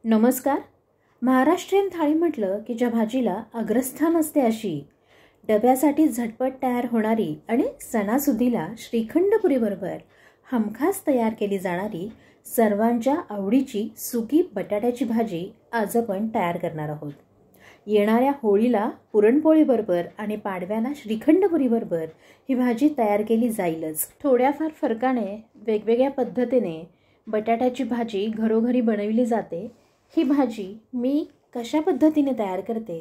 नमस्कार. महाराष्ट्रीयन थाळी म्हटलं की ज्या भाजीला अग्रस्थान असते अशी डब्यासाठी झटपट तयार होणारी आणि सणासुदीला श्रीखंडपुरीबरोबर हमखास तयार केली जाणारी सर्वांच्या आवडीची सुकी बटाट्याची भाजी आज आपण तयार करणार आहोत. येणाऱ्या होळीला पुरणपोळीबरोबर आणि पाडव्याला श्रीखंडपुरीबरोबर ही भाजी तयार केली जाईलच. थोड्याफार फरकाने वेगवेगळ्या पद्धतीने बटाट्याची भाजी घरोघरी बनवली जाते. ही भाजी मी कशा पद्धतीने तयार करते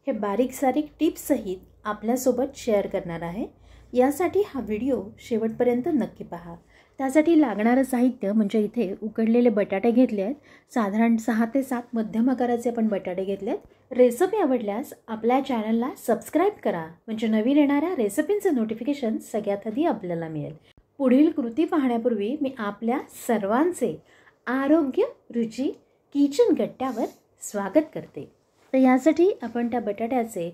हे बारीक सारीक टिप्स सहित आपल्यासोबत शेअर करणार आहे. यासाठी हा व्हिडिओ शेवटपर्यंत नक्की पहा. त्यासाठी लागणारं साहित्य म्हणजे इथे उकडलेले बटाटे घेतले आहेत. साधारण 6 ते 7 मध्यम आकाराचे आपण बटाटे घेतले आहेत. रेसिपी आवडल्यास आपल्या चॅनलला सबस्क्राईब करा म्हणजे नवीन येणाऱ्या रेसिपींचं नोटिफिकेशन सगळ्यात आधी आपल्याला मिळेल. पुढील कृती पाहण्यापूर्वी मी आपल्या सर्वांचे आरोग्य रुची किचन कट्ट्यावर स्वागत करते. तर यासाठी आपण त्या बटाट्याचे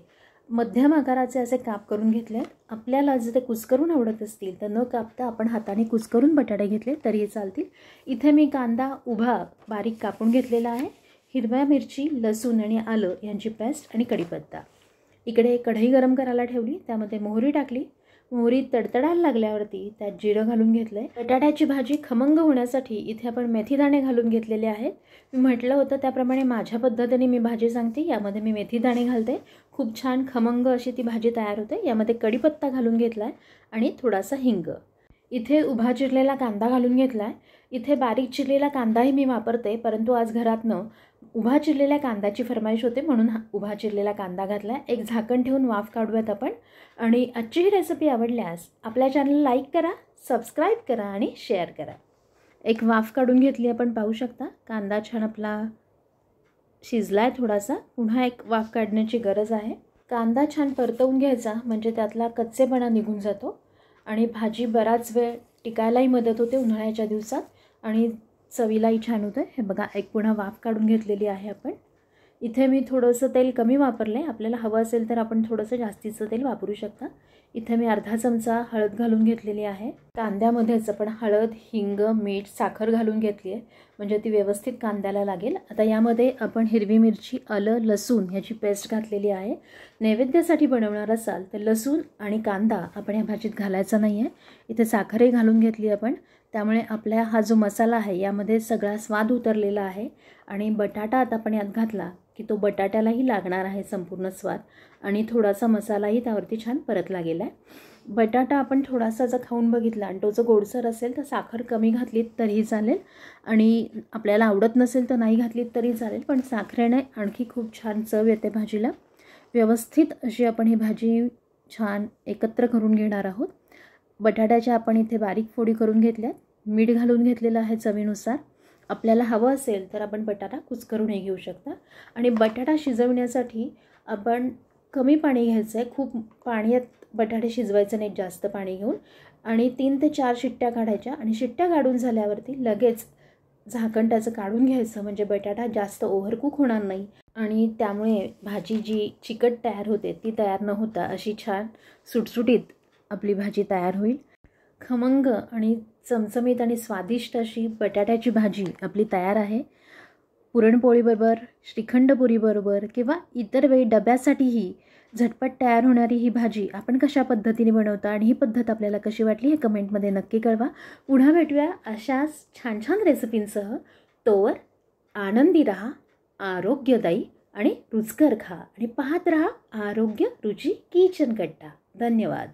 मध्यम आकाराचे असे काप करून घेतले. आपल्याला जर ते कुस्करून आवडत असतील तर न कापता आपण हाताने कुस्करून बटाटे घेतले तरी चालतील. इथे मी कांदा उभा बारीक कापून घेतलेला आहे. हिरव्या मिरची, लसूण आणि आलं यांची पेस्ट आणि कढीपत्ता. इकडे कढई गरम करायला ठेवली. त्यामध्ये मोहरी टाकली. मोहरी तडतडायला लागल्यावरती त्यात जिरं घालून घेतलंय. बटाट्याची भाजी खमंग होण्यासाठी इथे आपण मेथीदाणे घालून घेतलेले आहेत. मी म्हटलं होतं त्याप्रमाणे माझ्या पद्धतीने मी भाजी सांगते. यामध्ये मी मेथीदाणे घालते. खूप छान खमंग अशी ती भाजी तयार होते. यामध्ये कढीपत्ता घालून घेतलाय आणि थोडासा हिंग. इथे उभा चिरलेला कांदा घालून घेतलाय. इथे बारीक चिरलेला कांदाही मी वापरते, परंतु आज घरातनं उभा चिरलेल्या कांद्याची फरमाईश होते म्हणून उभा चिरलेला कांदा घातला. एक झाकण ठेवून वाफ काढूयात आपण. आणि आजची ही रेसिपी आवडल्यास आपल्या चॅनलला लाईक करा, सबस्क्राईब करा आणि शेअर करा. एक वाफ काढून घेतली आपण, पाहू शकता कांदा छान आपला शिजलाय. थोडासा पुन्हा एक वाफ काढण्याची गरज आहे. कांदा छान परतवून घ्यायचा म्हणजे त्यातला कच्चेपणा निघून जातो आणि भाजी बराच वेळ टिकायलाही मदत होते उन्हाळ्याच्या दिवसात आणि चवीलाही छान होतं. हे बघा, एक पुन्हा वाफ काढून घेतलेली आहे आपण. इथे मी थोडंसं तेल कमी वापरलं आहे. आपल्याला हवं असेल तर आपण थोडंसं जास्तीचं तेल वापरू शकता. इथे मी अर्धा चमचा हळद घालून घेतलेली आहे. कांद्यामध्येच आपण हळद, हिंग, मीठ, साखर घालून घेतली आहे म्हणजे ती व्यवस्थित कांद्याला लागेल. आता यामध्ये आपण हिरवी मिरची, आलं, लसूण ह्याची पेस्ट घातलेली आहे. नैवेद्यासाठी बनवणार असाल तर लसूण आणि कांदा आपण या भाजीत घालायचा नाही आहे. इथे साखरही घालून घेतली आपण. त्यामुळे आपला हा जो मसाला आहे यामध्ये सगळा स्वाद उतरलेला आहे आणि बटाटा आता आपण यात घातला की तो बटाट्यालाही लागणार आहे संपूर्ण स्वाद आणि थोडासा मसालाही त्यावरती छान परतला गेला आहे. बटाटा आपण थोडासा जर खाऊन बघितला आणि तो जर गोडसर असेल तर साखर कमी घातलीत तरीही चालेल आणि आपल्याला आवडत नसेल तर नाही घातलीत तरी चालेल, पण साखरेने आणखी खूप छान चव येते भाजीला. व्यवस्थित अशी आपण ही भाजी छान एकत्र करून घेणार आहोत. बटाट्याच्या आपण इथे बारीक फोडी करून घेतल्यात. मीठ घालून घेतलेलं आहे चवीनुसार. आपल्याला हवं असेल तर आपण बटाटा कुस्करूनही घेऊ शकता. आणि बटाटा शिजवण्यासाठी आपण कमी पाणी घ्यायचं आहे. खूप पाण्यात बटाटे शिजवायचं नाही जास्त पाणी घेऊन. आणि 3 ते 4 शिट्ट्या काढायच्या आणि शिट्ट्या काढून झाल्यावरती लगेच झाकण त्याचं काढून घ्यायचं म्हणजे बटाटा जास्त ओव्हरकुक होणार नाही आणि त्यामुळे भाजी जी चिकट तयार होते ती तयार न होता अशी छान सुटसुटीत आपली भाजी तयार होईल. खमंग आणि चमचमीत आणि स्वादिष्ट अशी बटाट्याची भाजी आपली तयार आहे. पुरणपोळीबरोबर, श्रीखंडपुरीबरोबर किंवा इतर वेळी डब्यासाठीही झटपट तयार होणारी ही भाजी आपण कशा पद्धतीने बनवता आणि ही पद्धत आपल्याला कशी वाटली हे कमेंटमध्ये नक्की कळवा. पुन्हा भेटूया अशाच छान छान रेसिपींसह. तोवर आनंदी रहा, आरोग्यदायी आणि रुचकर खा आणि पाहत रहा आरोग्य रुची किचन कट्टा. धन्यवाद.